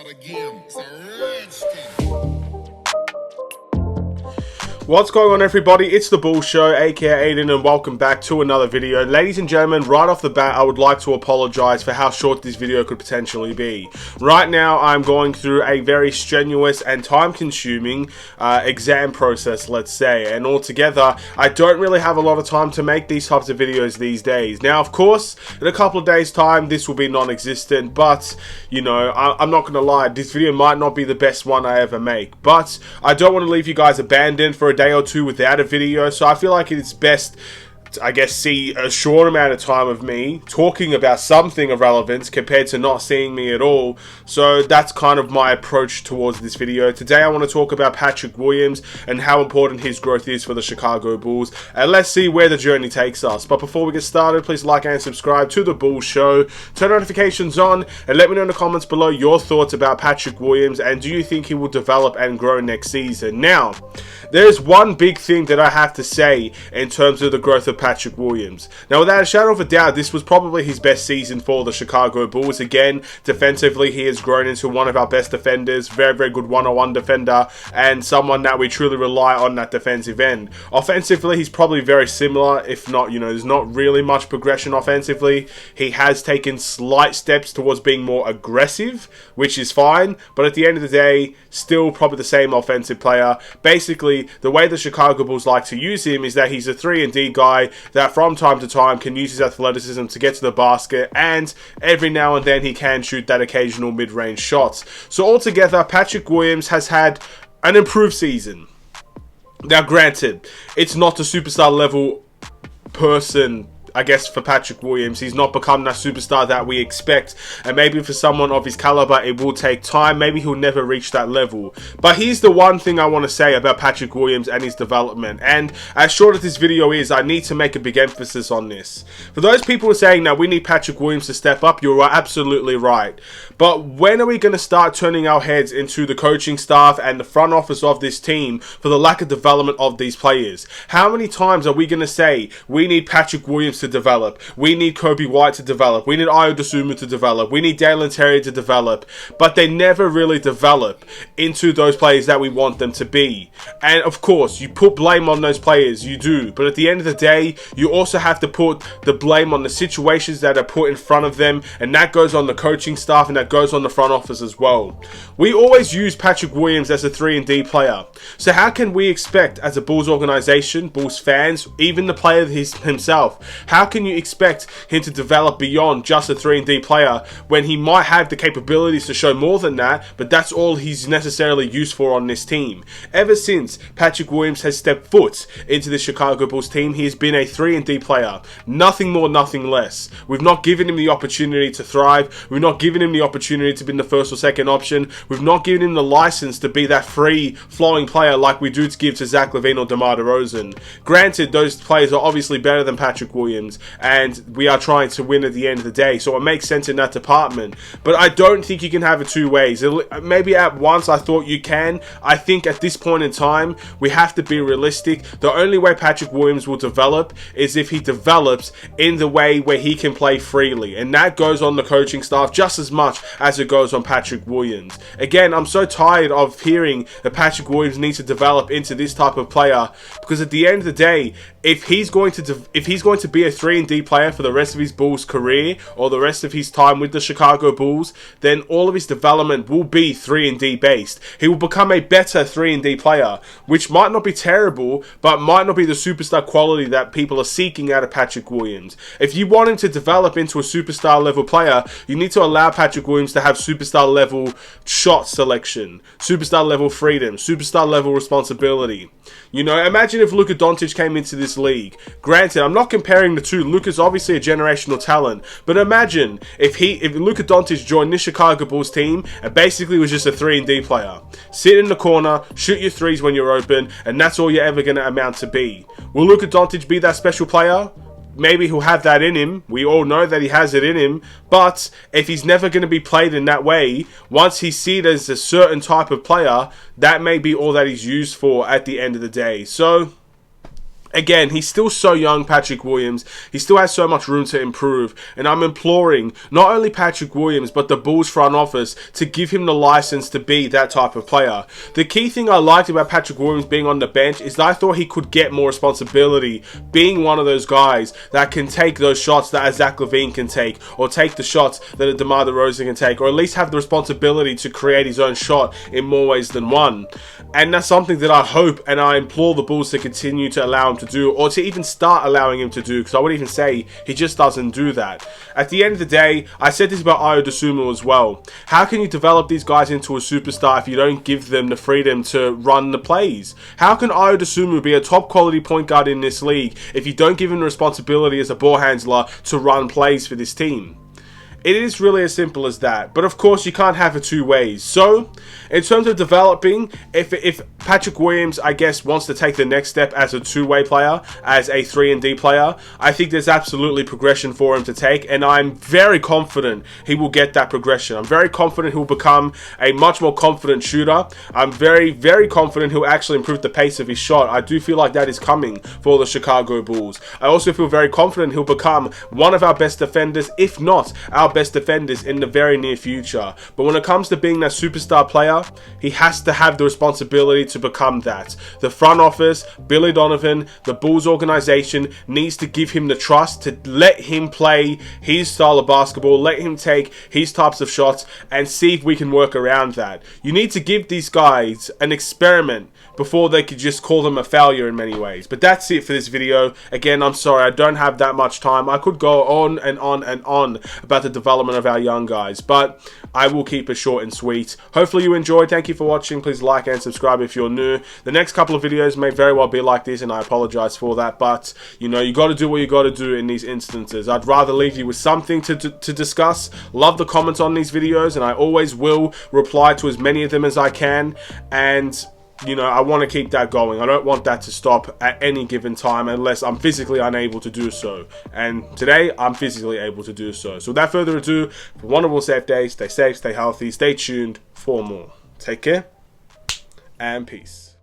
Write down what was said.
start again. It's a Redskin. What's going on, everybody? It's the Bull Show, aka Aiden, and welcome back to another video. Ladies and gentlemen, right off the bat, I would like to apologize for how short this video could potentially be. Right now, I'm going through a very strenuous and time-consuming exam process, let's say, and altogether, I don't really have a lot of time to make these types of videos these days. Now, of course, in a couple of days' time, this will be non-existent, but, you know, I'm not gonna lie, this video might not be the best one I ever make, but I don't want to leave you guys abandoned for a day or two without a video, so I feel like it's best, I guess, see a short amount of time of me talking about something of relevance compared to not seeing me at all. So that's kind of my approach towards this video. Today I want to talk about Patrick Williams and how important his growth is for the Chicago Bulls, and let's see where the journey takes us. But before we get started, please like and subscribe to the Bull Show, turn notifications on, and let me know in the comments below your thoughts about Patrick Williams, and do you think he will develop and grow next season? Now, there's one big thing that I have to say in terms of the growth of Patrick Williams. Now, without a shadow of a doubt, this was probably his best season for the Chicago Bulls. Again, defensively, he has grown into one of our best defenders, very, very good one-on-one defender, and someone that we truly rely on that defensive end. Offensively, he's probably very similar, if not, you know, there's not really much progression offensively. He has taken slight steps towards being more aggressive, which is fine, but at the end of the day, still probably the same offensive player. Basically, the way the Chicago Bulls like to use him is that he's a 3-and-D guy that from time to time can use his athleticism to get to the basket, and every now and then he can shoot that occasional mid-range shot. So altogether, Patrick Williams has had an improved season. Now granted, it's not a superstar level person, I guess, for Patrick Williams. He's not become that superstar that we expect, and maybe for someone of his caliber it will take time. Maybe he'll never reach that level. But here's the one thing I want to say about Patrick Williams and his development, and as short as this video is, I need to make a big emphasis on this. For those people who are saying that we need Patrick Williams to step up, you're absolutely right. But when are we going to start turning our heads into the coaching staff and the front office of this team for the lack of development of these players? How many times are we going to say we need Patrick Williams to develop, we need Kobe White to develop, we need Ayo Dosunmu to develop, we need Dalen Terry to develop, but they never really develop into those players that we want them to be? And of course, you put blame on those players, you do, but at the end of the day, you also have to put the blame on the situations that are put in front of them, and that goes on the coaching staff and that goes on the front office as well. We always use Patrick Williams as a 3-and-D player, so how can we expect, as a Bulls organization, Bulls fans, even the player himself, how can you expect him to develop beyond just a 3-and-D player when he might have the capabilities to show more than that, but that's all he's necessarily used for on this team? Ever since Patrick Williams has stepped foot into the Chicago Bulls team, he has been a 3-and-D player. Nothing more, nothing less. We've not given him the opportunity to thrive. We've not given him the opportunity to be the first or second option. We've not given him the license to be that free-flowing player like we do to give to Zach LaVine or DeMar DeRozan. Granted, those players are obviously better than Patrick Williams, and we are trying to win at the end of the day, so it makes sense in that department. But I don't think you can have it two ways. Maybe at once I thought you can. I think at this point in time, we have to be realistic. The only way Patrick Williams will develop is if he develops in the way where he can play freely, and that goes on the coaching staff just as much as it goes on Patrick Williams. Again, I'm so tired of hearing that Patrick Williams needs to develop into this type of player, because at the end of the day, if he's going to be a 3-and-D player for the rest of his Bulls career, or the rest of his time with the Chicago Bulls, then all of his development will be 3-and-D based. He will become a better 3-and-D player, which might not be terrible, but might not be the superstar quality that people are seeking out of Patrick Williams. If you want him to develop into a superstar level player, you need to allow Patrick Williams to have superstar level shot selection, superstar level freedom, superstar level responsibility. You know, imagine if Luka Doncic came into this league. Granted, I'm not comparing the two. Luka's obviously a generational talent, but imagine if Luka Doncic joined this Chicago Bulls team and basically was just a 3-and-D player. Sit in the corner, shoot your threes when you're open, and that's all you're ever going to amount to be. Will Luka Doncic be that special player? Maybe he'll have that in him. We all know that he has it in him. But if he's never going to be played in that way, once he's seen as a certain type of player, that may be all that he's used for at the end of the day. So Again, he's still so young, Patrick Williams. He still has so much room to improve. And I'm imploring not only Patrick Williams, but the Bulls front office to give him the license to be that type of player. The key thing I liked about Patrick Williams being on the bench is that I thought he could get more responsibility, being one of those guys that can take those shots that a Zach LaVine can take, or take the shots that a DeMar DeRozan can take, or at least have the responsibility to create his own shot in more ways than one. And that's something that I hope and I implore the Bulls to continue to allow him to do, or to even start allowing him to do, because I would even say he just doesn't do that. At the end of the day, I said this about Ayo Dosunmu as well. How can you develop these guys into a superstar if you don't give them the freedom to run the plays? How can Ayo Dosunmu be a top quality point guard in this league if you don't give him the responsibility as a ball handler to run plays for this team? It is really as simple as that. But of course, you can't have it two ways. So, in terms of developing, if Patrick Williams, I guess, wants to take the next step as a two-way player, as a 3-and-D player, I think there's absolutely progression for him to take. And I'm very confident he will get that progression. I'm very confident he'll become a much more confident shooter. I'm very, very confident he'll actually improve the pace of his shot. I do feel like that is coming for the Chicago Bulls. I also feel very confident he'll become one of our best defenders, if not our best defenders in the very near future. But when it comes to being that superstar player, he has to have the responsibility to become that. The front office, Billy Donovan, the Bulls organization needs to give him the trust to let him play his style of basketball, let him take his types of shots, and see if we can work around that. You need to give these guys an experiment before they could just call them a failure in many ways. But that's it for this video. Again, I'm sorry, I don't have that much time. I could go on and on and on about the development of our young guys, but I will keep it short and sweet. Hopefully you enjoyed. Thank you for watching. Please like and subscribe if you're new. The next couple of videos may very well be like this, and I apologize for that, but you know, you got to do what you got to do in these instances. I'd rather leave you with something to discuss. Love the comments on these videos, and I always will reply to as many of them as I can. And you know, I want to keep that going. I don't want that to stop at any given time unless I'm physically unable to do so. And today, I'm physically able to do so. So without further ado, have a wonderful, safe day. Stay safe, stay healthy, stay tuned for more. Take care, and peace.